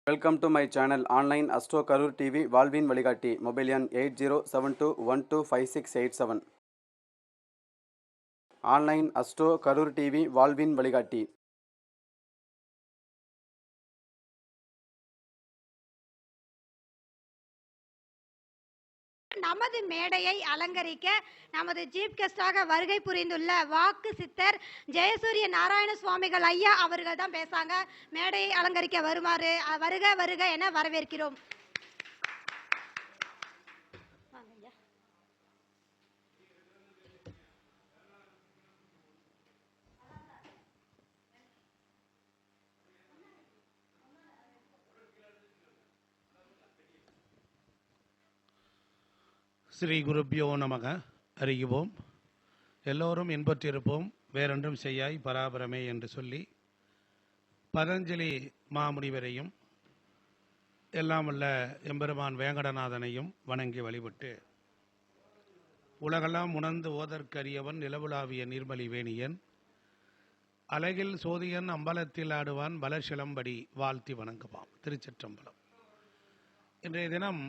Welcome to my channel online astro Karur TV வாழ்வின் வழிகாட்டி. Mobile எண் 8072125687. ஆன்லைன் அஸ்ட்ரோ கரூர் டிவி வாழ்வின் வழிகாட்டி. நமது மேடையை அலங்கரிக்க நமது சீஃப் கெஸ்டாக வருகை புரிந்துள்ள வாக்கு சித்தர் ஜெயசூரிய நாராயண சுவாமிகள் ஐயா அவர்கள் தான் பேசாங்க. மேடையை அலங்கரிக்க வருமாறு வருக வருக என வரவேற்கிறோம். ஸ்ரீ குருப்பியோ நமக. அறியுவோம், எல்லோரும் இன்பற்றிருப்போம், வேறொன்றும் செய்யாய் பராபரமே என்று சொல்லி பதஞ்சலி மாமுனிவரையும் எல்லாம் வல்ல எம்பெருமான் வேங்கடநாதனையும் வணங்கி வழிபட்டு, உலகெல்லாம் உணர்ந்து ஓதற்கரியவன் நிலவுலாவிய நீர்மலி வேணியன் அலகில் சோதியன் அம்பலத்தில் ஆடுவான் பலர்சிலம்படி வாழ்த்தி வணங்குவான். திருச்சிற்றம்பலம். இன்றைய தினம்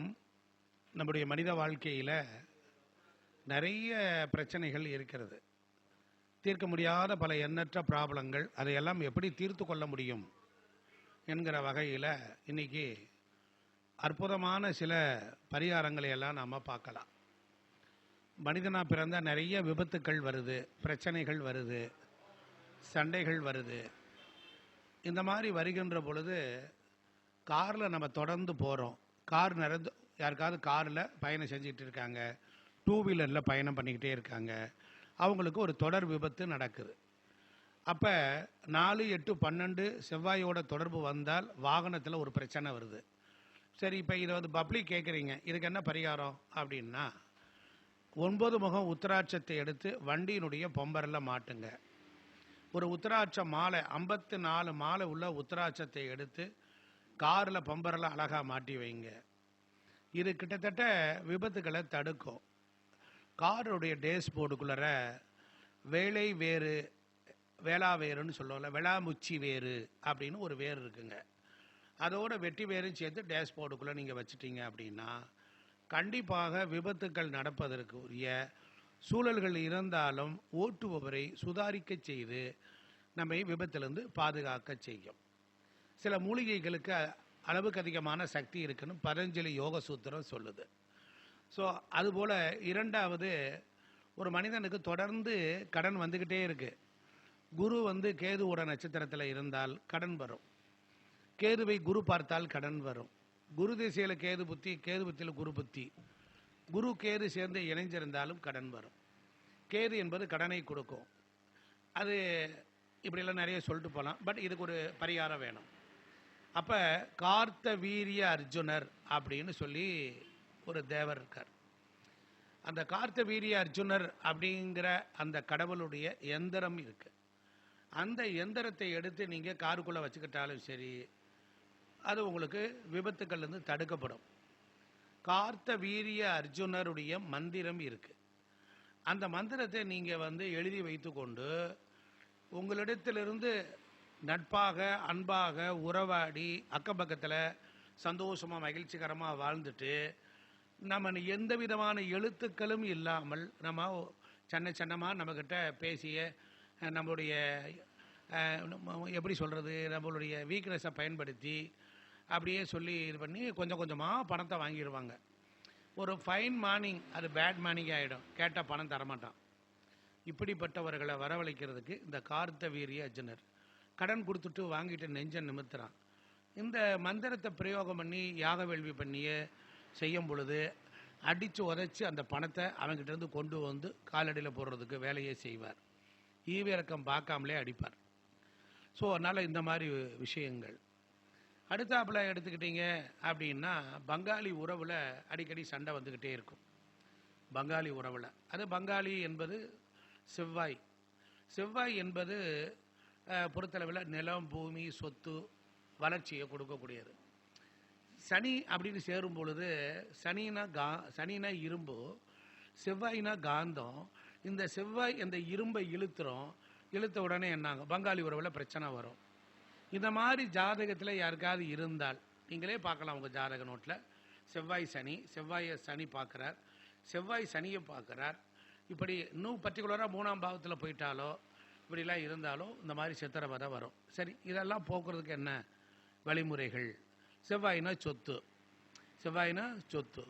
நம்முடைய மனித வாழ்க்கையில் நிறைய பிரச்சனைகள் இருக்கிறது. தீர்க்க முடியாத பல எண்ணற்ற ப்ராப்ளங்கள், அதையெல்லாம் எப்படி தீர்த்து கொள்ள முடியும் என்கிற வகையில் இன்னைக்கு அற்புதமான சில பரிகாரங்களை எல்லாம் நாம் பார்க்கலாம். மனிதனாக பிறந்த நிறைய விபத்துக்கள் வருது, பிரச்சனைகள் வருது, சண்டைகள் வருது. இந்த மாதிரி வருகின்ற பொழுது காரில் நம்ம தொடர்ந்து போகிறோம். கார் நிறைந்து யாருக்காவது காரில் பயணம் செஞ்சுக்கிட்டு இருக்காங்க, டூ வீலரில் பயணம் பண்ணிக்கிட்டே இருக்காங்க, அவங்களுக்கு ஒரு தொடர் விபத்து நடக்குது. அப்போ 4, 8, 12 செவ்வாயோட தொடர்பு வந்தால் வாகனத்தில் ஒரு பிரச்சனை வருது. சரி, இப்போ இதை வந்து பப்ளிக் கேட்குறீங்க, இதுக்கு என்ன பரிகாரம் அப்படின்னா, 9 முகம் உத்திராட்சத்தை எடுத்து வண்டியினுடைய பொம்பரில் மாட்டுங்க. ஒரு உத்திராட்ச மாலை 54 மாலை உள்ள உத்திராட்சத்தை எடுத்து காரில் பொம்பரில் அழகாக மாட்டி வைங்க. இது கிட்டத்தட்ட விபத்துக்களை தடுக்கும். காருடைய டேஷ்போர்டுக்குள்ளார வேலை வேறு, வேளா வேறுன்னு சொல்லுவோம்ல, வெளாமுச்சி வேறு அப்படின்னு ஒரு வேறு இருக்குங்க. அதோட வெட்டி வேரும் சேர்த்து டேஷ்போர்டுக்குள்ளே நீங்கள் வச்சுட்டீங்க அப்படின்னா கண்டிப்பாக விபத்துக்கள் நடப்பதற்கு உரிய சூழல்கள் இருந்தாலும் ஓட்டுபவரை சுதாரிக்க செய்து நம்மை விபத்திலிருந்து பாதுகாக்க செய்யும். சில மூலிகைகளுக்கு அளவுக்கு அதிகமான சக்தி இருக்குன்னு பதஞ்சலி யோக சூத்திரம் சொல்லுது. ஸோ அதுபோல் இரண்டாவது, ஒரு மனிதனுக்கு தொடர்ந்து கடன் வந்துக்கிட்டே இருக்கு. குரு வந்து கேதுவோட நட்சத்திரத்தில் இருந்தால் கடன் வரும். கேதுவை குரு பார்த்தால் கடன் வரும். குரு திசையில் கேது புத்தி, கேது புத்தியில் குரு புத்தி, குரு கேது சேர்ந்து இணைஞ்சிருந்தாலும் கடன் வரும். கேது என்பது கடனை கொடுக்கும். அது இப்படியெல்லாம் நிறைய சொல்லிட்டு போகலாம். பட் இதுக்கு ஒரு பரிகாரம் வேணும். அப்போ கார்த்த வீரிய அர்ஜுனர் அப்படின்னு சொல்லி ஒரு தேவர் இருக்கார். அந்த கார்த்த வீரிய அர்ஜுனர் அப்படிங்கிற அந்த கடவுளுடைய எந்திரம் இருக்கு. அந்த எந்திரத்தை எடுத்து நீங்கள் காருக்குள்ளே வச்சுக்கிட்டாலும் சரி, அது உங்களுக்கு விபத்துக்கள்லேருந்து தடுக்கப்படும். கார்த்த வீரிய அர்ஜுனருடைய மந்திரம் இருக்கு. அந்த மந்திரத்தை நீங்கள் வந்து எழுதி வைத்து கொண்டு உங்களிடத்திலிருந்து நட்பாக அன்பாக உறவாடி அக்கம் பக்கத்தில் சந்தோஷமாக மகிழ்ச்சிகரமாக வாழ்ந்துட்டு, நம்ம எந்த விதமான எழுத்துக்களும் இல்லாமல் நம்ம சின்னமாக நம்மக்கிட்ட பேசிய நம்மளுடைய எப்படி சொல்கிறது, நம்மளுடைய வீக்னஸை பயன்படுத்தி அப்படியே சொல்லி இது பண்ணி கொஞ்சம் கொஞ்சமாக பணத்தை வாங்கிடுவாங்க. ஒரு ஃபைன் மார்னிங் அது பேட் மார்னிங் ஆகிடும், கேட்டால் பணம் தரமாட்டான். இப்படிப்பட்டவர்களை வரவழைக்கிறதுக்கு இந்த கார்த்த வீரிய அர்ஜுனர் கடன் கொடுத்துட்டு வாங்கிட்டு நெஞ்ச நிமித்துறான். இந்த மந்திரத்தை பிரயோகம் பண்ணி யாக வேள்வி பண்ணியே செய்யும் பொழுது அடித்து உதைச்சி அந்த பணத்தை அவங்ககிட்ட இருந்து கொண்டு வந்து காலடியில் போடுறதுக்கு வேலையை செய்வார். ஈவிரக்கம் பார்க்காமலே அடிப்பார். ஸோ அதனால் இந்த மாதிரி விஷயங்கள். அடுத்தாப்பில் எடுத்துக்கிட்டீங்க அப்படின்னா, பங்காளி உறவில் அடிக்கடி சண்டை வந்துக்கிட்டே இருக்கும். பங்காளி உறவில் அது பங்காளி என்பது செவ்வாய். செவ்வாய் என்பது பொறுத்தளவில் நிலம், பூமி, சொத்து, வளர்ச்சியை கொடுக்கக்கூடியது. சனி அப்படின்னு சேரும் பொழுது சனினா இரும்பு, செவ்வாய்னா காந்தம். இந்த செவ்வாய் இந்த இரும்பை இழுத்த உடனே என்னாங்க, பங்காளி உறவில் பிரச்சனை வரும். இந்த மாதிரி ஜாதகத்தில் யாருக்காவது இருந்தால் நீங்களே பார்க்கலாம் உங்கள் ஜாதக நோட்டில். செவ்வாயை சனி பார்க்குறார், செவ்வாய் சனியை பார்க்குறார். இப்படி இன்னும் பர்டிகுலராக 3ஆம் பாவத்தில் போயிட்டாலோ இப்படிலாம் இருந்தாலும் இந்த மாதிரி சித்திரவதை வரும். சரி, இதெல்லாம் போக்குறதுக்கு என்ன வழிமுறைகள்? செவ்வாயினா சொத்து.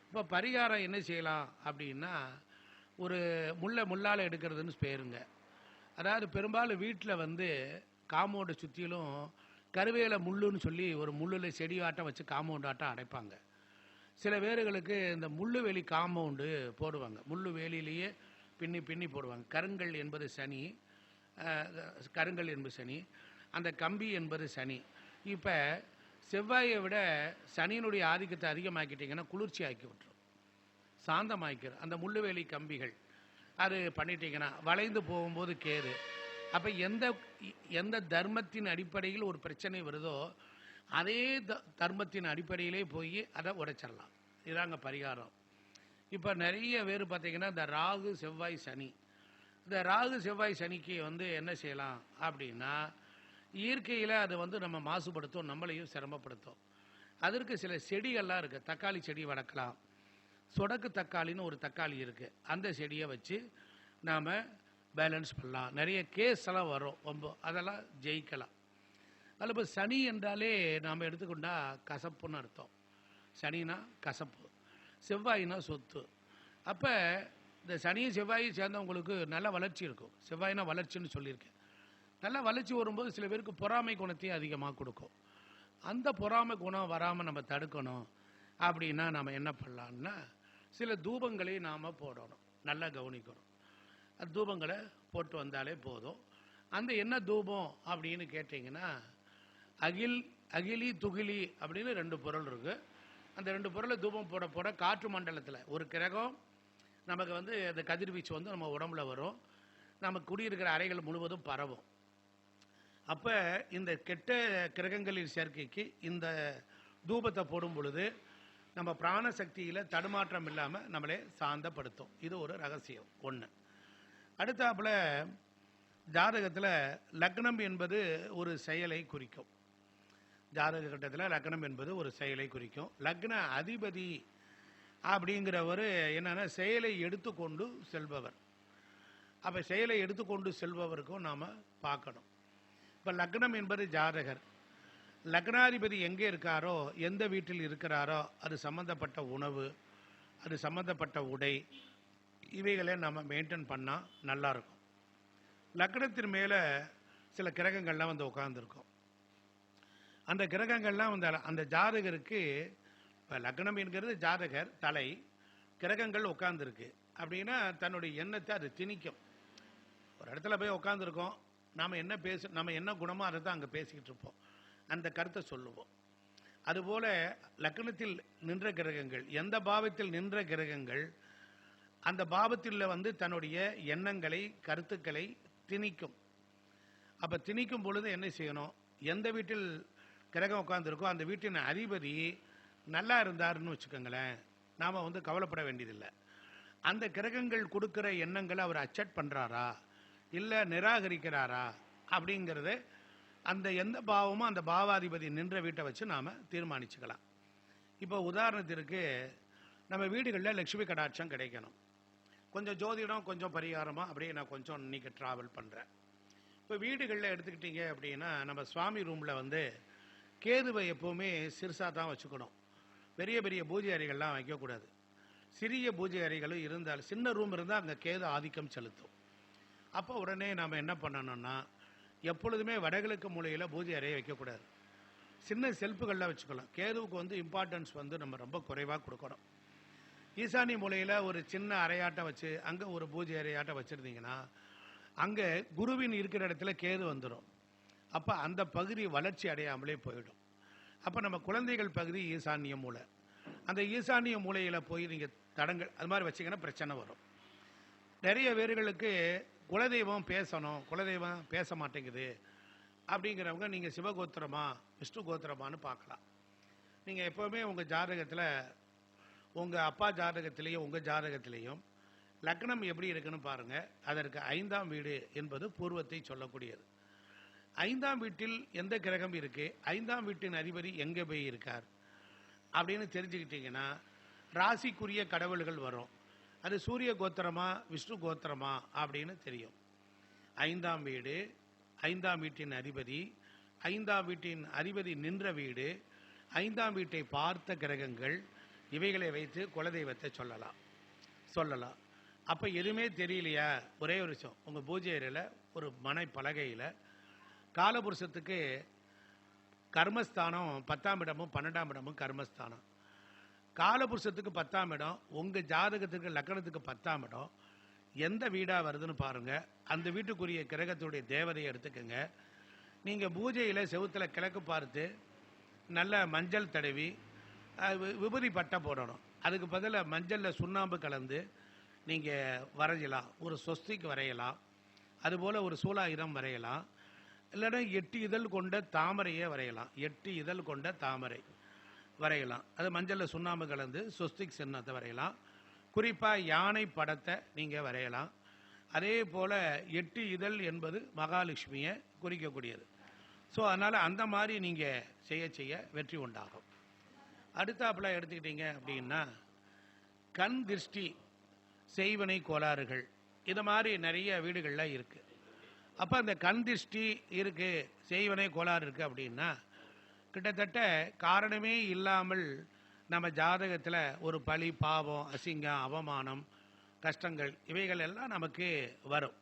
இப்போ பரிகாரம் என்ன செய்யலாம் அப்படின்னா, ஒரு முள்ளால் எடுக்கிறதுன்னு பேருங்க. அதாவது பெரும்பாலும் வீட்டில் வந்து காம்பவுண்டை சுற்றிலும் கருவேல முள்ளுன்னு சொல்லி ஒரு முள்ளில் செடி ஆட்டம் வச்சு காம்பவுண்ட் ஆட்டம் அடைப்பாங்க. சில பேர்களுக்கு இந்த முள்ளு வேலி காம்பவுண்டு போடுவாங்க. முள்ளு வேலியிலேயே பின்னி போடுவாங்க. கருங்கல் என்பது சனி, அந்த கம்பி என்பது சனி. இப்போ செவ்வாயை விட சனியினுடைய ஆதிக்கத்தை அதிகமாக்கிட்டிங்கன்னா குளிர்ச்சி ஆக்கி விட்டுரும், சாந்தமாக்கிடும். அந்த முள்ளுவேலி கம்பிகள் அது பண்ணிட்டீங்கன்னா வளைந்து போகும்போது கேது. அப்போ எந்த தர்மத்தின் அடிப்படையில் ஒரு பிரச்சனை வருதோ அதே தர்மத்தின் அடிப்படையிலே போய் அதை உடைச்சிடலாம். இதாங்க பரிகாரம். இப்போ நிறைய பேர் பார்த்தீங்கன்னா இந்த ராகு செவ்வாய் சனிக்கு வந்து என்ன செய்யலாம் அப்படின்னா, இயற்கையில் அது வந்து நம்ம மாசுபடுத்தும், நம்மளையும் சிரமப்படுத்தும். அதற்கு சில செடிகள்லாம் இருக்குது. தக்காளி செடி வளர்க்கலாம். சொடக்கு தக்காளின்னு ஒரு தக்காளி இருக்குது, அந்த செடியை வச்சு நாம் பேலன்ஸ் பண்ணலாம். நிறைய கேஸ் எல்லாம் வரும் ரொம்ப, அதெல்லாம் ஜெயிக்கலாம். அதில் இப்போ சனி என்றாலே நாம் எடுத்துக்கொண்டா கசப்புன்னு அர்த்தம். சனினா கசப்பு, செவ்வாயினா சொத்து. அப்போ இந்த சனியும் செவ்வாயும் சேர்ந்தவங்களுக்கு நல்ல வளர்ச்சி இருக்கும். செவ்வாயினா வளர்ச்சின்னு சொல்லியிருக்கேன். நல்ல வளர்ச்சி வரும்போது சில பேருக்கு பொறாமை குணத்தையும் அதிகமாக கொடுக்கும். அந்த பொறாமை குணம் வராமல் நம்ம தடுக்கணும் அப்படின்னா நம்ம என்ன பண்ணலான்னா, சில தூபங்களை நாம் போடணும், நல்லா கவனிக்கணும். அது தூபங்களை போட்டு வந்தாலே போதும். அந்த என்ன தூபம் அப்படின்னு கேட்டிங்கன்னா, அகிலி துகிலி அப்படின்னு 2 பொருள் இருக்குது. அந்த 2 பொருளை தூபம் போட காற்று மண்டலத்தில் ஒரு கிரகம் நமக்கு வந்து அந்த கதிர்வீச்சு வந்து நம்ம உடம்புல வரும், நமக்கு குடியிருக்கிற அறைகள் முழுவதும் பரவும். அப்போ இந்த கெட்ட கிரகங்களின் சேர்க்கைக்கு இந்த தூபத்தை போடும் பொழுது நம்ம பிராணசக்தியில் தடுமாற்றம் இல்லாமல் நம்மளே சாந்தப்படுத்தும். இது ஒரு ரகசியம் ஒன்று. அடுத்தாப்புல ஜாதகத்தில் லக்னம் என்பது ஒரு செயலை குறிக்கும். ஜாதக கட்டத்தில் லக்னம் என்பது ஒரு செயலை குறிக்கும். லக்ன அதிபதி அப்படிங்கிறவர் என்னன்னா செயலை எடுத்துக்கொண்டு செல்பவர். அப்போ செயலை எடுத்துக்கொண்டு செல்பவருக்கும் நாம் பார்க்கணும். இப்போ லக்னம் என்பது ஜாதகர். லக்னாதிபதி எங்கே இருக்காரோ, எந்த வீட்டில் இருக்கிறாரோ, அது சம்மந்தப்பட்ட உணவு, அது சம்மந்தப்பட்ட உடை, இவைகளை நம்ம மெயின்டைன் பண்ணால் நல்லாயிருக்கும். லக்னத்தின் மேலே சில கிரகங்கள்லாம் வந்து உட்காந்துருக்கும். அந்த கிரகங்கள்லாம் வந்து அந்த ஜாதகருக்கு, இப்போ லக்னம் என்கிறது ஜாதகர் தலை, கிரகங்கள் உட்காந்துருக்கு அப்படின்னா தன்னுடைய எண்ணத்தை அது திணிக்கும். ஒரு இடத்துல போய் உட்காந்துருக்கோம், நாம் நம்ம என்ன குணமோ அதை தான் அங்கே பேசிக்கிட்டு இருப்போம், அந்த கருத்தை சொல்லுவோம். அதுபோல் லக்னத்தில் நின்ற கிரகங்கள், எந்த பாவத்தில் நின்ற கிரகங்கள் அந்த பாவத்தில் வந்து தன்னுடைய எண்ணங்களை கருத்துக்களை திணிக்கும். அப்போ திணிக்கும் பொழுது என்ன செய்யணும், எந்த வீட்டில் கிரகம் உட்காந்துருக்கோ அந்த வீட்டின் அதிபதி நல்லா இருந்தாருன்னு வச்சுக்கோங்களேன், நாம் வந்து கவலைப்பட வேண்டியதில்லை. அந்த கிரகங்கள் கொடுக்குற எண்ணங்களை அவர் அக்செப்ட் பண்ணுறாரா இல்லை நிராகரிக்கிறாரா அப்படிங்கிறது அந்த எந்த பாவமோ அந்த பாவாதிபதி நின்ற வீட்டை வச்சு நாம் தீர்மானிச்சுக்கலாம். இப்போ உதாரணத்திற்கு நம்ம வீடுகளில் லட்சுமி கடாட்சம் கிடைக்கணும். கொஞ்சம் ஜோதிடம் கொஞ்சம் பரிகாரமாக அப்படியே நான் கொஞ்சம் இன்னைக்கு ட்ராவல் பண்ணுறேன். இப்போ வீடுகளில் எடுத்துக்கிட்டீங்க அப்படின்னா நம்ம சுவாமி ரூமில் வந்து கேதுவை எப்போவுமே சிறுசாக தான் வச்சுக்கணும். பெரிய பெரிய பூஜை அறைகள்லாம் வைக்கக்கூடாது. சிறிய பூஜை அறைகளும் இருந்தால், சின்ன ரூம் இருந்தால் அங்கே கேது ஆதிக்கம் செலுத்தும். அப்போ உடனே நாம் என்ன பண்ணணும்னா, எப்பொழுதுமே வடகிழக்கு மூலையில் பூஜை அறையை வைக்கக்கூடாது, சின்ன செல்ஃபுகளில் வச்சுக்கலாம். கேதுவுக்கு வந்து இம்பார்ட்டன்ஸ் வந்து நம்ம ரொம்ப குறைவாக கொடுக்கணும். ஈசானிய மூலையில் ஒரு சின்ன அறையாட்டம் வச்சு அங்கே ஒரு பூஜை அறையாட்டம் வச்சுருந்தீங்கன்னா அங்கே குருவின் இருக்கிற இடத்துல கேது வந்துடும். அப்போ அந்த பகுதி வளர்ச்சி அடையாமலே போயிடும். அப்போ நம்ம குழந்தைகள் பகுதி ஈசானிய மூலை, அந்த ஈசானிய மூலையில் போய் நீங்கள் தடங்கள் அது மாதிரி வச்சிங்கன்னா பிரச்சனை வரும். நிறைய பேர்களுக்கு குலதெய்வம் பேசணும், குலதெய்வம் பேச மாட்டேங்குது அப்படிங்கிறவங்க நீங்கள் சிவகோத்திரமா விஷ்ணு கோத்திரமானு பார்க்கலாம். நீங்கள் எப்போவுமே உங்கள் ஜாதகத்தில் உங்கள் அப்பா ஜாதகத்திலேயும் உங்கள் ஜாதகத்திலேயும் லக்னம் எப்படி இருக்குன்னு பாருங்கள். அதற்கு 5ஆம் வீடு என்பது பூர்வத்தை சொல்லக்கூடியது. 5ஆம் வீட்டில் எந்த கிரகம் இருக்கு, 5ஆம் வீட்டின் அதிபதி எங்கே போய் இருக்கார் அப்படின்னு தெரிஞ்சுக்கிட்டீங்கன்னா ராசிக்குரிய கடவுள்கள் வரும். அது சூரிய கோத்திரமா விஷ்ணு கோத்திரமா அப்படின்னு தெரியும். 5ஆம் வீடு, 5ஆம் வீட்டின் அதிபதி, 5ஆம் வீட்டின் அதிபதி நின்ற வீடு, 5ஆம் வீட்டை பார்த்த கிரகங்கள், இவைகளை வைத்து குலதெய்வத்தை சொல்லலாம். அப்போ எதுவுமே தெரியலையா, ஒரே ஒரு விஷயம், உங்கள் பூஜை அறையில் ஒரு மனை பலகையில் காலபுருஷத்துக்கு கர்மஸ்தானம் 10ஆம் இடமும் 12ஆம் இடமும் கர்மஸ்தானம். காலபுருஷத்துக்கு 10ஆம் இடம், உங்கள் ஜாதகத்துக்கு லக்னத்துக்கு 10ஆம் இடம் எந்த வீடாக வருதுன்னு பாருங்கள். அந்த வீட்டுக்குரிய கிரகத்துடைய தேவதையை எடுத்துக்கோங்க. நீங்கள் பூஜையில் செவுத்தில் கிழக்கு பார்த்து நல்ல மஞ்சள் தடவி விபூதி பட்டை போடணும். அதுக்கு பதிலாக மஞ்சளில் சுண்ணாம்பு கலந்து நீங்கள் வரையலாம். ஒரு சொஸ்திக்கு வரையலாம், அதுபோல் ஒரு சூலாயுதம் வரையலாம், இல்லைன்னா 8 இதழ் கொண்ட தாமரையை வரையலாம். 8 இதழ் கொண்ட தாமரை வரையலாம். அது மஞ்சளில் சுண்ணாம்பு கலந்து சொஸ்திக் சின்னத்தை வரையலாம். குறிப்பாக யானை படத்தை நீங்கள் வரையலாம். அதே போல் 8 இதழ் என்பது மகாலட்சுமியை குறிக்கக்கூடியது. ஸோ அதனால் அந்த மாதிரி நீங்கள் செய்ய வெற்றி உண்டாகும். அடுத்தாப்பில் எடுத்துக்கிட்டீங்க அப்படின்னா கண் திருஷ்டி, செய்வனை கோளாறுகள், இது மாதிரி நிறைய வீடுகளில் இருக்குது. அப்போ அந்த கண் திருஷ்டி இருக்குது, செய்வனை கோளாறு இருக்குது அப்படின்னா கிட்டத்தட்ட காரணமே இல்லாமல் நம்ம ஜாதகத்தில் ஒரு பழி, பாவம், அசிங்கம், அவமானம், கஷ்டங்கள் இவைகள் எல்லாம் நமக்கு வரும்.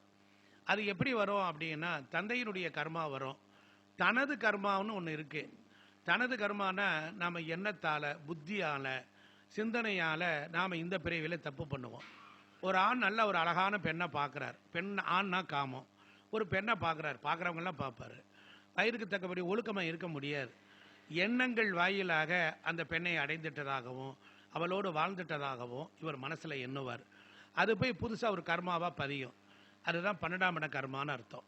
அது எப்படி வரும் அப்படின்னா தந்தையினுடைய கர்மா வரும். தனது கர்மான்னு ஒன்று இருக்குது. தனது கர்மானா நாம் எண்ணத்தால், புத்தியால், சிந்தனையால் நாம் இந்த பிறவியில் தப்பு பண்ணுவோம். ஒரு ஆண் நல்ல ஒரு அழகான பெண்ணை பார்க்குறார். ஆண்னா காமம். ஒரு பெண்ணை பார்க்குறார், பார்க்குறவங்களாம் பார்ப்பார். வயிறுக்கு தக்கபடி ஒழுக்கமாக இருக்க முடியாது. எண்ணங்கள் வாயிலாக அந்த பெண்ணை அடைந்துட்டதாகவும் அவளோடு வாழ்ந்துட்டதாகவும் இவர் மனசில் எண்ணுவார். அது போய் புதுசாக ஒரு கர்மாவாக பதியும். அதுதான் 12ஆம் இட கர்மான்னு அர்த்தம்.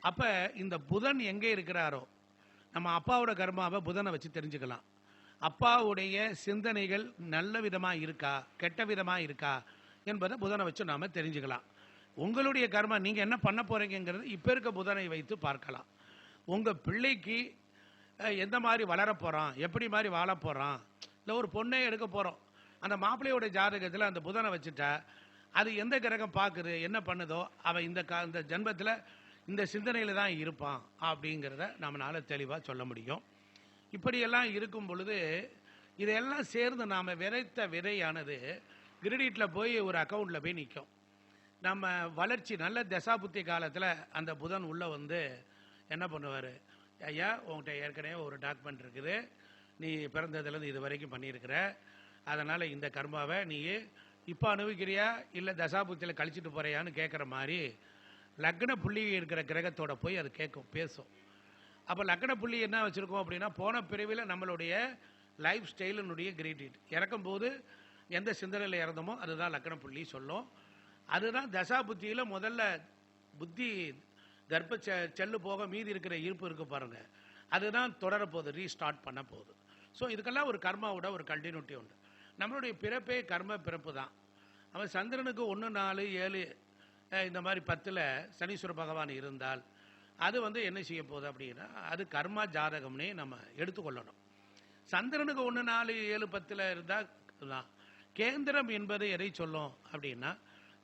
அப்போ இந்த புதன் எங்கே இருக்கிறாரோ, நம்ம அப்பாவோட கர்மாவை புதனை வச்சு தெரிஞ்சுக்கலாம். அப்பாவுடைய சிந்தனைகள் நல்ல விதமாக இருக்கா, கெட்ட விதமாக இருக்கா என்பதை புதனை வச்சு நாம் தெரிஞ்சுக்கலாம். உங்களுடைய கர்மா நீங்கள் என்ன பண்ண போகிறீங்கிறது இப்போ இருக்க புதனை வைத்து பார்க்கலாம். உங்கள் பிள்ளைக்கு எந்த மாதிரி வளர போகிறான், எப்படி மாதிரி வாழ போகிறான், இல்லை ஒரு பொண்ணே எடுக்க போகிறோம், அந்த மாப்பிள்ளையோட ஜாதகத்தில் அந்த புதனை வச்சுட்டா அது எந்த கிரகம் பார்க்குது, என்ன பண்ணுதோ அவன் இந்த ஜென்மத்தில் இந்த சிந்தனையில் தான் இருப்பான் அப்படிங்கிறத நம்மளால் தெளிவாக சொல்ல முடியும். இப்படியெல்லாம் இருக்கும் பொழுது இதையெல்லாம் சேர்ந்து நாம் விதைத்த விதையானது கிரெடிட்டில் போய் ஒரு அக்கௌண்ட்டில் போய் நிற்கும். நம்ம வளர்ச்சி நல்ல தசாபுத்தி காலத்தில் அந்த புதன் உள்ளே வந்து என்ன பண்ணுவார், ஐயா உங்கள்கிட்ட ஏற்கனவே ஒரு டாக்குமெண்ட் இருக்குது, நீ பிறந்ததுலேருந்து இது வரைக்கும் பண்ணியிருக்கிற, அதனால் இந்த கர்மாவை நீ இப்போ அனுபவிக்கிறியா இல்லை தசாபுத்தியில் கழிச்சிட்டு போகிறியான்னு கேட்குற மாதிரி லக்ன புள்ளி இருக்கிற கிரகத்தோட போய் அது கேட்கும், பேசும். அப்போ லக்ன புள்ளி என்ன வச்சுருக்கோம் அப்படின்னா போன பிரிவில் நம்மளுடைய லைஃப் ஸ்டைலினுடைய கிரெடிட் இறக்கும்போது எந்த சிந்தனையில் இறந்தோமோ அதுதான் லக்ன புள்ளி சொல்லும். அதுதான் தசா புத்தியில் முதல்ல புத்தி கர்ப்ப செல்லு போக மீதி இருக்கிற இருப்பு இருக்குது பாருங்கள், அதுதான் தொடரப்போகுது, ரீஸ்டார்ட் பண்ண போகுது. ஸோ இதுக்கெல்லாம் ஒரு கர்மாவோட ஒரு கண்டினியூட்டி உண்டு. நம்மளுடைய பிறப்பே கர்ம பிறப்பு தான். அவன் சந்திரனுக்கு 1, 4, 7 இந்த மாதிரி 10ல் சனீஸ்வர பகவான் இருந்தால் அது வந்து என்ன செய்ய போகுது அப்படின்னா அது கர்மா ஜாதகம்னே நம்ம எடுத்துக்கொள்ளணும். சந்திரனுக்கு 1, 4, 7, 10ல் இருந்தால் தான். கேந்திரம் என்பது எதை சொல்லும் அப்படின்னா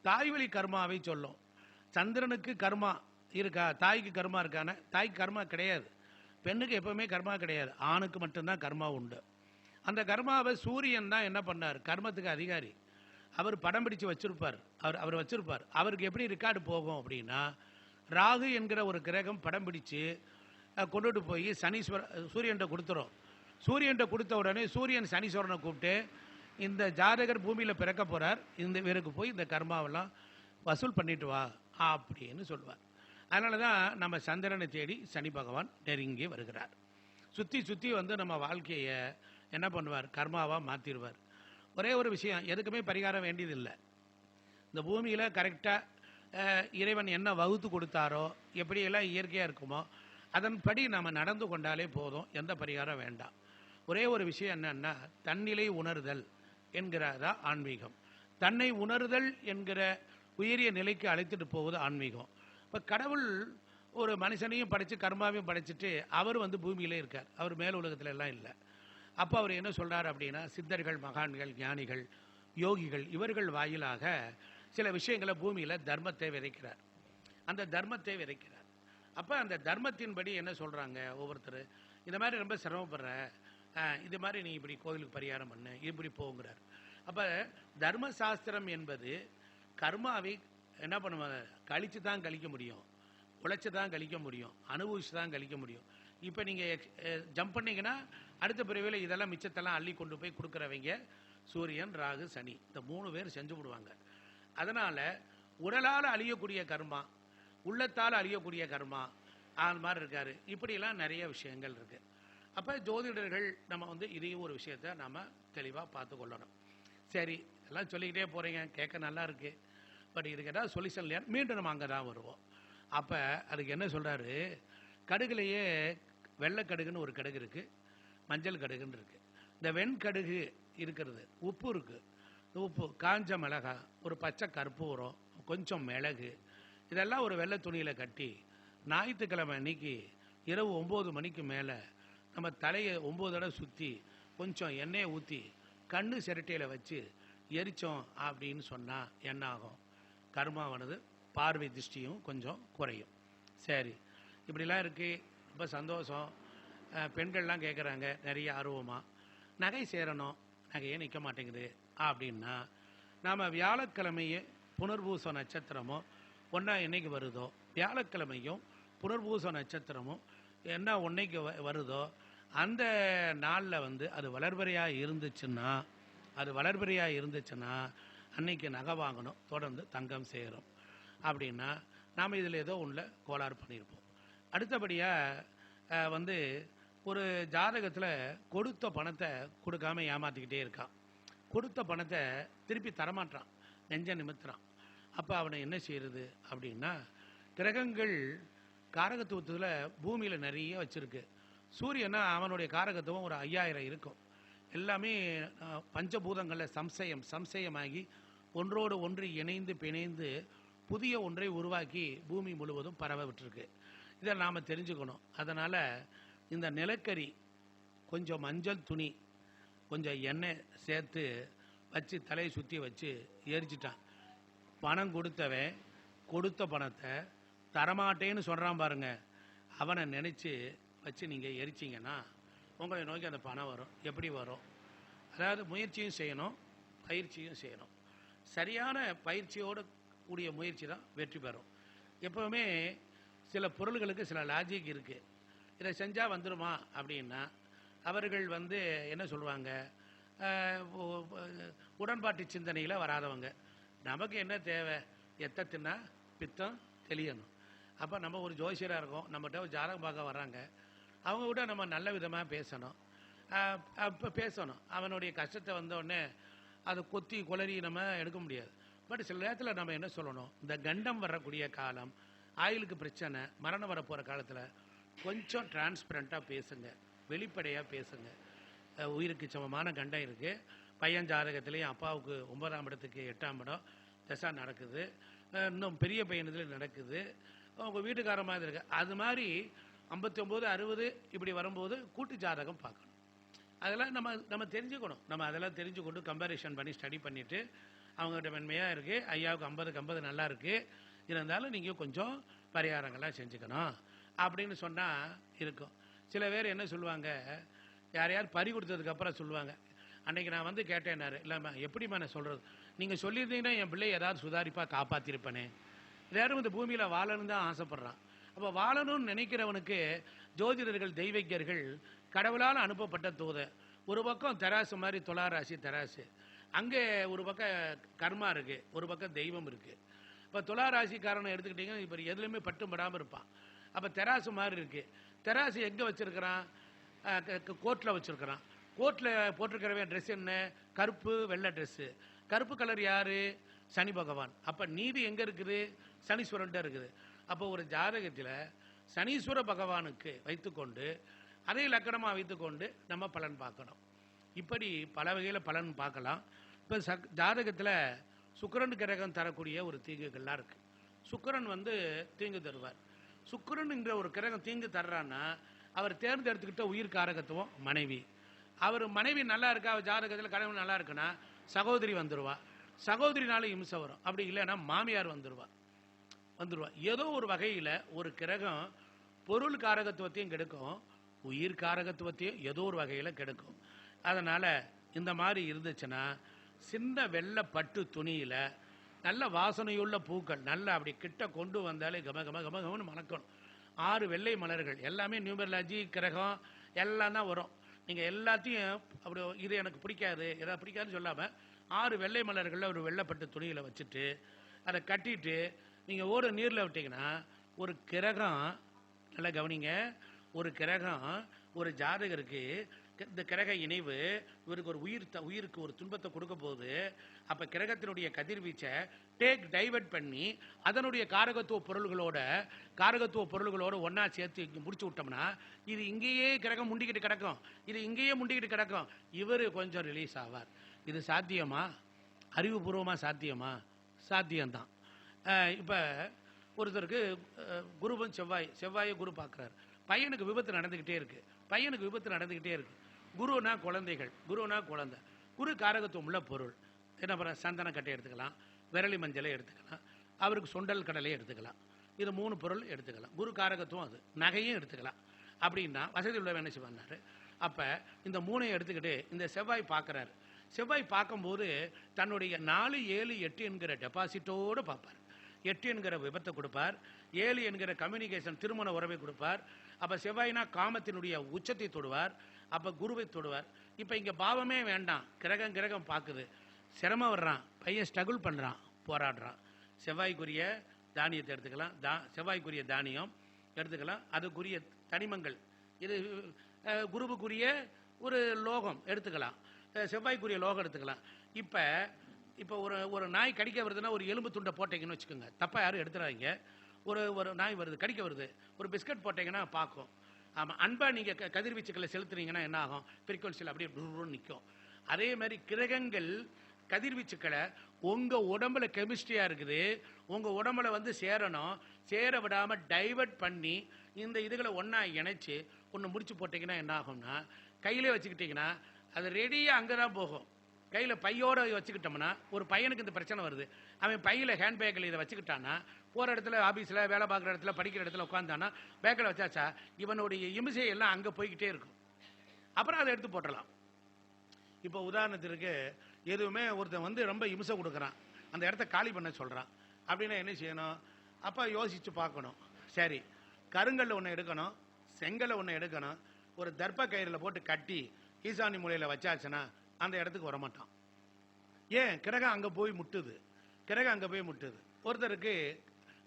தாய்வழி கர்மாவை சொல்லும். சந்திரனுக்கு கர்மா இருக்கா, தாய்க்கு கர்மா இருக்கான, தாய்க்கு கர்மா கிடையாது. பெண்ணுக்கு எப்பவுமே கர்மா கிடையாது, ஆணுக்கு மட்டும்தான் கர்மா உண்டு. அந்த கர்மாவை சூரியன் தான் என்ன பண்ணார், கர்மத்துக்கு அதிகாரி. அவர் படம் பிடிச்சு வச்சிருப்பார், அவர் வச்சிருப்பார். அவருக்கு எப்படி ரெக்கார்டு போகும் அப்படின்னா ராகு என்கிற ஒரு கிரகம் படம் பிடிச்சு கொண்டுட்டு போய் சூரியன்கிட்ட கொடுத்துரும். சூரியன்கிட்ட கொடுத்த உடனே சூரியன் சனீஸ்வரனை கூப்பிட்டு இந்த ஜாதகர் பூமியில் பிறக்க போகிறார், இந்த பேருக்கு போய் இந்த கர்மாவெல்லாம் வசூல் பண்ணிட்டு வா அப்படின்னு சொல்லுவார். அதனால தான் நம்ம சந்திரனை தேடி சனி பகவான் நெருங்கி வருகிறார். சுற்றி வந்து நம்ம வாழ்க்கையை என்ன பண்ணுவார், கர்மாவாக மாற்றிடுவார். ஒரே ஒரு விஷயம், எதுக்குமே பரிகாரம் வேண்டியதில்லை. இந்த பூமியில் கரெக்டாக இறைவன் என்ன வகுத்து கொடுத்தாரோ, எப்படியெல்லாம் இயற்கையாக இருக்குமோ அதன்படி நம்ம நடந்து கொண்டாலே போதும், எந்த பரிகாரம் வேண்டாம். ஒரே ஒரு விஷயம் என்னன்னா தன்னிலை உணர்தல் என்கிறதா ஆன்மீகம். தன்னை உணர்தல் என்கிற உயரிய நிலைக்கு அழைத்துட்டு போவது ஆன்மீகம். இப்போ கடவுள் ஒரு மனுஷனையும் படைச்சு கர்மாவையும் படைச்சிட்டு அவர் வந்து பூமியிலே இருக்கார், அவர் மேல் உலகத்துல எல்லாம் இல்லை. அப்போ அவர் என்ன சொல்றாரு அப்படின்னா, சித்தர்கள், மகான்கள், ஞானிகள், யோகிகள் இவர்கள் வாயிலாக சில விஷயங்களை பூமியில தர்மத்தை விதைக்கிறார். அந்த தர்மத்தை விதைக்கிறார். அப்போ அந்த தர்மத்தின்படி என்ன சொல்றாங்க, ஒவ்வொருத்தர் இந்த மாதிரி ரொம்ப சிரமப்படுற, இது மாதிரி நீ இப்படி கோவிலுக்கு பரிகாரம் பண்ணு, இப்படி போங்கிறார். அப்போ தர்மசாஸ்திரம் என்பது கர்மாவை என்ன பண்ணுவாங்க, கழிச்சு தான் கழிக்க முடியும், உழைச்சி தான் கழிக்க முடியும், அனுபவிச்சு தான் கழிக்க முடியும். இப்போ நீங்கள் ஜம்ப் பண்ணீங்கன்னா அடுத்த பிரிவில் இதெல்லாம் மிச்சத்தெல்லாம் அள்ளி கொண்டு போய் கொடுக்குறவங்க சூரியன், ராகு, சனி, இந்த 3 பேர் செஞ்சு விடுவாங்க. அதனால் உடலால் அழியக்கூடிய கர்மா, உள்ளத்தால் அழியக்கூடிய கர்மா, அது மாதிரி இருக்காரு. இப்படியெல்லாம் நிறைய விஷயங்கள் இருக்குது. அப்போ ஜோதிடர்கள் நம்ம வந்து இதையும் ஒரு விஷயத்தை நாம் தெளிவாக பார்த்து கொள்ளணும். சரி, எல்லாம் சொல்லிக்கிட்டே போகிறீங்க, கேட்க நல்லா இருக்குது, பட் இதுக்கு ஏதாவது சொல்யூஷன் இல்லையா? மீண்டும் நம்ம அங்கே தான் வருவோம். அப்போ அதுக்கு என்ன சொல்கிறாரு, கடுகுலையே வெள்ளை கடுகுன்னு ஒரு கடுகு இருக்குது, மஞ்சள் கடுகுன்னு இருக்குது. இந்த வெண்கடுகு இருக்கிறது, உப்பு இருக்குது, உப்பு, காஞ்ச மிளகா, ஒரு பச்சை கற்பூரம், கொஞ்சம் மிளகு, இதெல்லாம் ஒரு வெள்ளை துணியில் கட்டி ஞாயிற்றுக்கிழமை அன்னைக்கு இரவு 9 மணிக்கு மேலே நம்ம தலையை 9 தடவை சுற்றி கொஞ்சம் எண்ணெயை ஊற்றி கண்ணு சிரட்டையில் வச்சு எரித்தோம் அப்படின்னு சொன்னால் என்ன ஆகும், கர்மாவானது பார்வை திருஷ்டியும் கொஞ்சம் குறையும். சரி, இப்படிலாம் இருக்குது, ரொம்ப சந்தோஷம். பெண்கள்லாம் கேட்குறாங்க நிறைய ஆர்வமாக, நகை சேரணும், நகையே நிற்க மாட்டேங்குது அப்படின்னா, நாம் வியாழக்கிழமையே புனர்பூச நட்சத்திரமோ ஒன்றா என்னைக்கு வருதோ, வியாழக்கிழமையும் புனர்பூச நட்சத்திரமும் என்ன ஒன்றைக்கு வருதோ அந்த நாளில் வந்து அது வளர்பிறையாக இருந்துச்சுன்னா அன்னைக்கு நகை வாங்கணும், தொடர்ந்து தங்கம் சேரும். அப்படின்னா நாம் இதில் ஏதோ ஒன்றில் கோளாறு பண்ணியிருப்போம். அடுத்தபடியாக வந்து ஒரு ஜாதகத்தில் கொடுத்த பணத்தை கொடுக்காம ஏமாற்றிக்கிட்டே இருக்கான், கொடுத்த பணத்தை திருப்பி தரமாட்டான், நெஞ்ச நிமித்துறான். அப்போ அவனை என்ன செய்யறது அப்படின்னா, கிரகங்கள் காரகத்துவத்தில் பூமியில் நிறைய வச்சுருக்கு. சூரியனா அவனுடைய காரகத்துவம் ஒரு 5000 இருக்கும். எல்லாமே பஞ்சபூதங்களில் சம்சயமாகி ஒன்றோடு ஒன்று இணைந்து பிணைந்து புதிய ஒன்றை உருவாக்கி பூமி முழுவதும் பரவ விட்டுருக்கு. இதை நாம் தெரிஞ்சுக்கணும். அதனால் இந்த நிலக்கரி, கொஞ்சம் மஞ்சள் துணி, கொஞ்சம் எண்ணெய் சேர்த்து வச்சு தலையை சுற்றி வச்சு எரிச்சிட்டான். பணம் கொடுத்தவன் கொடுத்த பணத்தை தரமாட்டேன்னு சொல்கிறான் பாருங்க, அவனை நினச்சி வச்சு நீங்கள் எரிச்சிங்கன்னா உங்களை நோக்கி அந்த பணம் வரும். எப்படி வரும்? அதாவது முயற்சியும் செய்யணும், பயிற்சியும் செய்யணும். சரியான பயிற்சியோடு கூடிய முயற்சி தான் வெற்றி பெறும். எப்போவுமே சில பொருள்களுக்கு சில லாஜிக் இருக்குது. இதை செஞ்சால் வந்துடுமா அப்படின்னா அவர்கள் வந்து என்ன சொல்லுவாங்க, உடன்பாட்டு சிந்தனையில் வராதவங்க. நமக்கு என்ன தேவை, எத்தத்தின்னா பித்தம் தெளியணும். அப்போ நம்ம ஒரு ஜோசியராக இருக்கோம், நம்மகிட்ட ஒரு ஜாதகம் பார்க்க வர்றாங்க, அவங்க கூட நம்ம நல்ல விதமாக பேசணும். அப்போ பேசணும். அவனுடைய கஷ்டத்தை வந்தோடனே அதை கொத்தி குளறி நம்ம எடுக்க முடியாது. பட் சில நேரத்தில் நம்ம என்ன சொல்லணும், இந்த கண்டம் வரக்கூடிய காலம், ஆயுளுக்கு பிரச்சனை, மரணம் வரப்போகிற காலத்தில் கொஞ்சம் டிரான்ஸ்பரண்ட்டாக பேசுங்க, வெளிப்படையாக பேசுங்க. உயிருக்கு சமமான கண்டம் இருக்குது, பையன் ஜாதகத்துலேயும் அப்பாவுக்கு 9ஆம் இடத்துக்கு 8ஆம் இடம் தசா நடக்குது, இன்னும் பெரிய பையனத்தில் நடக்குது, அவங்க வீட்டுக்கார மாதிரி இருக்கு. அது மாதிரி 59, 60 இப்படி வரும்போது கூட்டு ஜாதகம் பார்க்கணும். அதெல்லாம் நம்ம தெரிஞ்சுக்கணும். நம்ம அதெல்லாம் தெரிஞ்சுக்கொண்டு கம்பேரிஷன் பண்ணி ஸ்டடி பண்ணிவிட்டு அவங்ககிட்ட மென்மையாக இருக்குது, ஐயாவுக்கு 50க்கு 50 நல்லா இருக்குது, இருந்தாலும் நீங்கள் கொஞ்சம் பரிகாரங்கள்லாம் செஞ்சுக்கணும் அப்படின்னு சொன்னால் இருக்கும். சில பேர் என்ன சொல்லுவாங்க, யார் பறி கொடுத்ததுக்கப்புறம் சொல்லுவாங்க, அன்றைக்கி நான் வந்து கேட்டேன்னாரு, இல்லைம்மா எப்படிம்மா நான் சொல்கிறது, நீங்கள் சொல்லியிருந்தீங்கன்னா என் பிள்ளை ஏதாவது சுதாரிப்பாக காப்பாற்றிருப்பேனே. எல்லாரும் இந்த பூமியில் வாழணும்னு தான் ஆசைப்பட்றான். அப்போ வாழணும்னு நினைக்கிறவனுக்கு ஜோதிடர்கள், தெய்வீகர்கள் கடவுளால் அனுப்பப்பட்ட தூதர். ஒரு பக்கம் தராசு மாதிரி துளாராசி தராசு, அங்கே ஒரு பக்கம் கர்மா இருக்குது, ஒரு பக்கம் தெய்வம் இருக்குது. இப்போ துளாராசிக்காரனை எடுத்துக்கிட்டிங்கன்னா இப்போ எதுலையுமே பட்டும் படாமல் இருப்பான். அப்போ தராசு மாதிரி இருக்குது. தராசு எங்கே வச்சுருக்கிறான், கோர்ட்டில் வச்சுருக்கிறான். கோர்ட்டில் போட்டிருக்கிறவன் ட்ரெஸ் என்ன, கருப்பு வெள்ளை ட்ரெஸ்ஸு. கருப்பு கலர் யார், சனி பகவான். அப்போ நீதி எங்கே இருக்குது, சனீஸ்வரன்ட்ட இருக்குது. அப்போ ஒரு ஜாதகத்தில் சனீஸ்வர பகவானுக்கு வைத்துக்கொண்டு அதை லக்கணமாக வைத்துக்கொண்டு நம்ம பலன் பார்க்கணும். இப்படி பல வகையில் பலன் பார்க்கலாம். இப்போ ஜாதகத்தில் சுக்கிரன் கிரகம் தரக்கூடிய ஒரு தீங்குகள்லாம் இருக்குது. சுக்கிரன் வந்து தீங்கு தருவார். சுக்கிரனுங்கிற ஒரு கிரகம் தீங்கு தர்றான்னா அவர் தேர்ந்தெடுத்துக்கிட்ட உயிர் காரகத்துவம் மனைவி. அவர் மனைவி நல்லா இருக்கா, ஜாதகத்தில் கணவன் நல்லா இருக்குன்னா சகோதரி வந்துடுவா, சகோதரினால இம்சை வரும். அப்படி இல்லைன்னா மாமியார் வந்துடுவா. ஏதோ ஒரு வகையில் ஒரு கிரகம் பொருள் காரகத்துவத்தையும் கெடுக்கும், உயிர் காரகத்துவத்தையும் ஏதோ ஒரு வகையில் கெடுக்கும். அதனால் இந்த மாதிரி இருந்துச்சுன்னா சின்ன வெள்ளை பட்டு துணியில் நல்ல வாசனையுள்ள பூக்கள் நல்லா அப்படி கிட்ட கொண்டு வந்தாலே கம கம கம கமன்னு மணக்கணும். 6 வெள்ளை மலர்கள், எல்லாமே நியூமராலஜி கிரகம் எல்லாம் தான் வரும். நீங்கள் எல்லாத்தையும் அப்படி இது எனக்கு பிடிக்காது எதாவது பிடிக்காதுன்னு சொல்லாமல் 6 வெள்ளை மலர்களில் ஒரு வெள்ளைப்பட்டு துணியில் வச்சுட்டு அதை கட்டிட்டு நீங்கள் ஓட நீரில் விட்டிங்கன்னா ஒரு கிரகம், நல்லா கவனிங்க, ஒரு கிரகம் ஒரு ஜாதகருக்கு இந்த கிரக இணைவு இவருக்கு ஒரு உயிருக்கு ஒரு துன்பத்தை கொடுக்க போகுது. அப்போ கிரகத்தினுடைய கதிர்வீச்சை டைவர்ட் பண்ணி அதனுடைய காரகத்துவ பொருள்களோட ஒன்றா சேர்த்து இங்கே முடிச்சு விட்டோம்னா இது இங்கேயே கிரகம் முண்டிக்கிட்டு கிடக்கும், இவர் கொஞ்சம் ரிலீஸ் ஆவார். இது சாத்தியமா? அறிவுபூர்வமாக சாத்தியமா? சாத்தியம்தான். இப்போ ஒருத்தருக்கு குருவும் செவ்வாயை குரு பார்க்குறாரு. பையனுக்கு விபத்து நடந்துக்கிட்டே இருக்கு. குருனா குழந்தைகள், குழந்தை. குரு காரகத்துவம் உள்ள பொருள் என்ன பண்ண, சந்தன கட்டை எடுத்துக்கலாம், விரலி மஞ்சளை எடுத்துக்கலாம், அவருக்கு சுண்டல் கடலை எடுத்துக்கலாம். இது 3 பொருள் எடுத்துக்கலாம். குரு காரகத்துவம் அது. நகையும் எடுத்துக்கலாம். அப்படின்னா வசதி உள்ளவன் என்ன செய்வார், அப்போ இந்த 3ஐயும் எடுத்துக்கிட்டு இந்த செவ்வாய் பார்க்குறாரு. செவ்வாய் பார்க்கும்போது தன்னுடைய 4, 7, 8 என்கிற டெபாசிட்டோடு பார்ப்பார். 8 என்கிற விபத்தை கொடுப்பார், 7 என்கிற கம்யூனிகேஷன் திருமண உறவை கொடுப்பார். அப்போ செவ்வாய்னா காமத்தினுடைய உச்சத்தை தொடுவார், அப்போ குருவை தொடுவார். இப்போ இங்கே பாவமே வேண்டாம், கிரகம் பார்க்குது, சிரமம் வர்றான், பையன் ஸ்ட்ரகுள் பண்ணுறான், போராடுறான். செவ்வாய்க்குரிய தானியத்தை எடுத்துக்கலாம், செவ்வாய்க்குரிய தானியம் எடுத்துக்கலாம், அதுக்குரிய தனிமங்கள், இது குருவுக்குரிய ஒரு லோகம் எடுத்துக்கலாம், செவ்வாய்க்குரிய லோகம் எடுத்துக்கலாம். இப்போ ஒரு நாய் கடிக்க வருதுன்னா ஒரு எலும்பு துண்டை போட்டீங்கன்னு வச்சுக்கோங்க, தப்பாக யாரும் எடுத்துறாங்க. ஒரு நாய் வருது, கடிக்க வருது, ஒரு பிஸ்கட் போட்டீங்கன்னா பார்க்கும். ஆமாம், அன்பாக நீங்கள் கதிர்வீச்சுக்களை செலுத்துறீங்கன்னா என்ன ஆகும், ஃப்ரீக்வன்சியில் அப்படியே டூன்னு நிற்கும். அதே மாதிரி கிரகங்கள் கதிர்வீச்சுக்களை உங்கள் உடம்புல கெமிஸ்ட்ரியாக இருக்குது, உங்கள் உடம்புல வந்து சேர விடாமல் டைவர்ட் பண்ணி இந்த இதுகளை ஒன்றா இணைச்சி ஒன்று முடிச்சு போட்டிங்கன்னா என்ன ஆகும்னா, கையிலே வச்சுக்கிட்டிங்கன்னா அது ரெடியாக அங்கே தான் போகும். கையில் பையோடு வச்சுக்கிட்டோம்னா ஒரு பையனுக்கு இந்த பிரச்சனை வருது, அவன் பையில் ஹேண்ட்பேக்கில் இதை வச்சுக்கிட்டான்னா போகிற இடத்துல, ஆஃபீஸில் வேலை பார்க்குற இடத்துல, படிக்கிற இடத்துல உட்காந்தானா பேக்கில் வச்சாச்சா இவனுடைய இமிசை எல்லாம் அங்கே போய்கிட்டே இருக்கும். அப்புறம் அதை எடுத்து போட்டலாம். இப்போ உதாரணத்திற்கு எதுவுமே ஒருத்தன் வந்து ரொம்ப இம்சை கொடுக்குறான், அந்த இடத்த காலி பண்ண சொல்கிறான் அப்படின்னா என்ன செய்யணும், அப்போ யோசித்து பார்க்கணும். சரி, கருங்கல் ஒன்று எடுக்கணும், செங்கலை ஒன்று எடுக்கணும், ஒரு தர்ப்ப கயிறில் போட்டு கட்டி ஈசானி மூலையில் வச்சாச்சுன்னா அந்த இடத்துக்கு வரமாட்டான். ஏன், கிரகம் அங்கே போய் முட்டுது. ஒருத்தருக்கு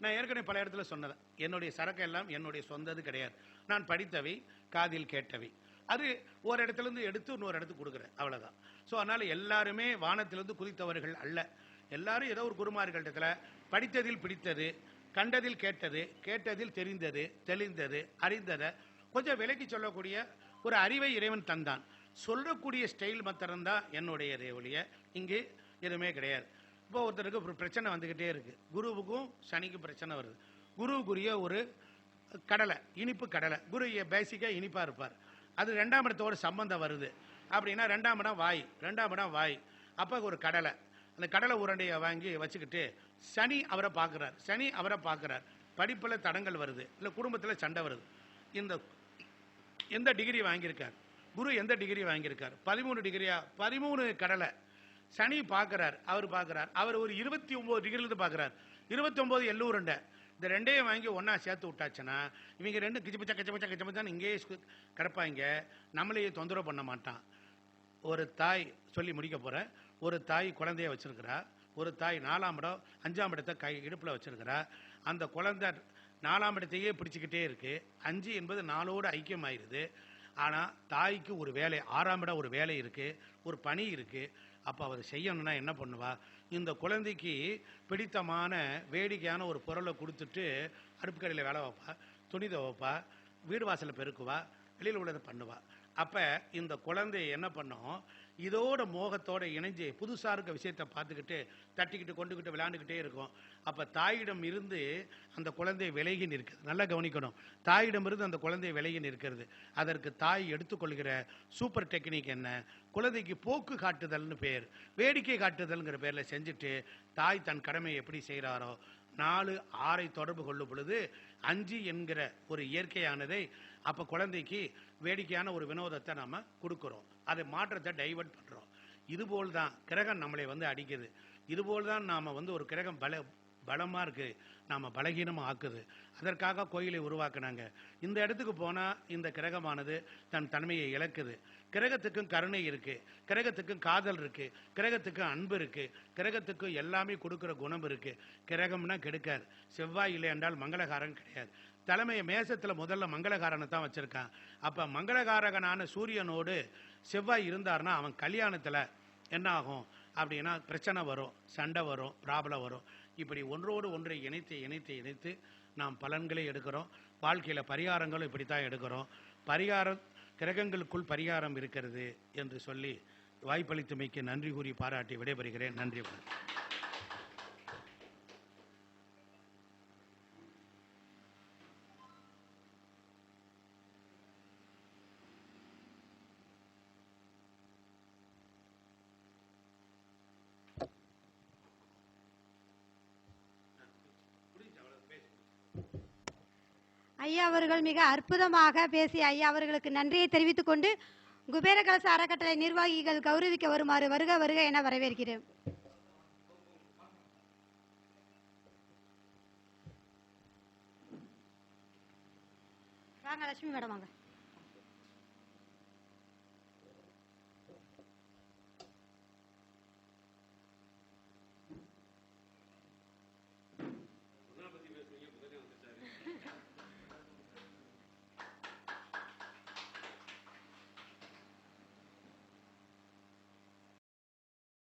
நான் ஏற்கனவே பல இடத்துல சொன்னேன், என்னுடைய சரக்கு எல்லாம் என்னுடைய சொந்தது கிடையாது, நான் படித்தவை, காதில் கேட்டவை, அது ஒரு இடத்துலேருந்து எடுத்து இன்னொரு இடத்துக்கு கொடுக்குறேன், அவ்வளோதான். ஸோ அதனால் எல்லாருமே வானத்திலிருந்து குதித்தவர்கள் அல்ல. எல்லாரும் ஏதோ ஒரு குருமார்களிடத்துல படித்ததில் பிடித்தது, கண்டதில் கேட்டது, கேட்டதில் தெரிந்தது, தெளிந்தது, அறிந்ததை கொஞ்சம் விலக்கி சொல்லக்கூடிய ஒரு அறிவை இறைவன் தந்தான். சொல்லக்கூடிய ஸ்டைல் மாத்திரம்தான் என்னுடைய ஒழிய இங்கே எதுவுமே கிடையாது. இப்போ ஒருத்தருக்கு ஒரு பிரச்சனை வந்துக்கிட்டே இருக்குது, குருவுக்கும் சனிக்கும் பிரச்சனை வருது. குருவுக்குரிய ஒரு கடலை, இனிப்பு கடலை, குரு பேசிக்காக இனிப்பாக இருப்பார், அது 2ஆம் இடத்தோட சம்பந்தம் வருது அப்படின்னா 2ஆம் இடம் வாய். அப்போ ஒரு கடலை, அந்த கடலை உருண்டையை வாங்கி வச்சுக்கிட்டு சனி அவரை பார்க்குறார், படிப்பில் தடங்கள் வருது, இல்லை குடும்பத்தில் சண்டை வருது. எந்த டிகிரி வாங்கியிருக்கார் குரு, எந்த டிகிரி வாங்கியிருக்கார், 13 டிகிரியா, 13 கடலை சனி பார்க்குறார். அவர் ஒரு 29 டிகிரிலேருந்து பார்க்குறார், 29 எள்ளு உருண்டை. இந்த ரெண்டையும் வாங்கி ஒன்றா சேர்த்து விட்டாச்சுன்னா இவங்க ரெண்டும் கிச்சபச்சான்னு இங்கேயே கிடப்பாங்க, நம்மளையே தொந்தரவு பண்ண மாட்டான். ஒரு தாய் சொல்லி முடிக்க போகிறேன், ஒரு தாய் குழந்தைய வச்சிருக்கிறா, ஒரு தாய் 4ஆம் இடம் 5ஆம் இடத்தை இடுப்பில் வச்சிருக்கிறா. அந்த குழந்தை 4ஆம் இடத்தையே பிடிச்சிக்கிட்டே இருக்கு, 5 என்பது 4ஓடு ஐக்கியமாயிருது. ஆனால் தாய்க்கு ஒரு வேலை, 6ஆம் இடம் ஒரு வேலை இருக்குது, ஒரு பணி இருக்குது. அப்போ அவர் செய்யணும்னா என்ன பண்ணுவா, இந்த குழந்தைக்கு பிடித்தமான வேடிக்கையான ஒரு பொருளை கொடுத்துட்டு அடுப்புக்கடையில் வேலை வைப்பா, துணி துவைப்பா, வீடு வாசலை பெருக்குவா, வெளியில் உள்ளதை பண்ணுவா. அப்போ இந்த குழந்தை என்ன பண்ணோம், இதோட மோகத்தோட இணைஞ்சு புதுசாக இருக்க விஷயத்தை பார்த்துக்கிட்டு தட்டிக்கிட்டு கொண்டுக்கிட்டு விளையாண்டுக்கிட்டே இருக்கும். அப்போ தாயிடம் இருந்து அந்த குழந்தை விலகி நிற்கிறது. நல்லா கவனிக்கணும், தாயிடம் இருந்து அந்த குழந்தை விலகி நிற்கிறது. அதற்கு தாய் எடுத்துக்கொள்கிற சூப்பர் டெக்னிக் என்ன, குழந்தைக்கு போக்கு காட்டுதல்னு பேர், வேடிக்கை காட்டுதல்ங்கிற பேரில் செஞ்சுட்டு தாய் தன் கடமையை எப்படி செய்கிறாரோ 4, 6 தொடர்பு கொள்ளும் பொழுது 5 என்கிற ஒரு இயற்கையானதை அப்போ குழந்தைக்கு வேடிக்கையான ஒரு வினோதத்தை நம்ம கொடுக்குறோம். அதை மாற்றத்தை டைவர்ட் பண்ணுறோம். இதுபோல் தான் கிரகம் நம்மளை அடிக்குது. இதுபோல் தான் நாம் ஒரு கிரகம் பலமாக இருக்குது, நாம் பலகீனமாக ஆக்குது. அதற்காக கோயிலை உருவாக்குனாங்க. இந்த இடத்துக்கு போனால் இந்த கிரகமானது தன் தன்மையை இழக்குது. கிரகத்துக்கும் கருணை இருக்குது, கிரகத்துக்கும் காதல் இருக்குது, கிரகத்துக்கும் அன்பு இருக்குது, கிரகத்துக்கும் எல்லாமே கொடுக்குற குணம் இருக்குது. கிரகம்னா கெடுக்காது. செவ்வாய் இல்லை என்றால் மங்களகாரன் கிடையாது. தலைமையை மேசத்தில் முதல்ல மங்களகாரனை தான் வச்சுருக்கான். அப்போ மங்களகாரகனான சூரியனோடு செவ்வாய் இருந்தார்னா அவன் கல்யாணத்தில் என்ன ஆகும் அப்படின்னா பிரச்சனை வரும், சண்டை வரும், ப்ராப்ளம் வரும். இப்படி ஒன்றோடு ஒன்றை இணைத்து இணைத்து இணைத்து நாம் பலன்களை எடுக்கிறோம். வாழ்க்கையில் பரிகாரங்களும் இப்படி தான் எடுக்கிறோம். பரிகாரம் கிரகங்களுக்குள் பரிகாரம் இருக்கிறது என்று சொல்லி வாய்ப்பளித்தமைக்கு நன்றி கூறி பாராட்டி விடைபெறுகிறேன். நன்றி. ஐயா அவர்கள் மிக அற்புதமாக பேசி ஐயா அவர்களுக்கு நன்றியை தெரிவித்துக் கொண்டு குபேர கலச அறக்கட்டளை நிர்வாகிகள் கௌரவிக்க வருமாறு வருக வருக என வரவேற்கிறேன். வாங்க லட்சுமி மேடம் வாங்க.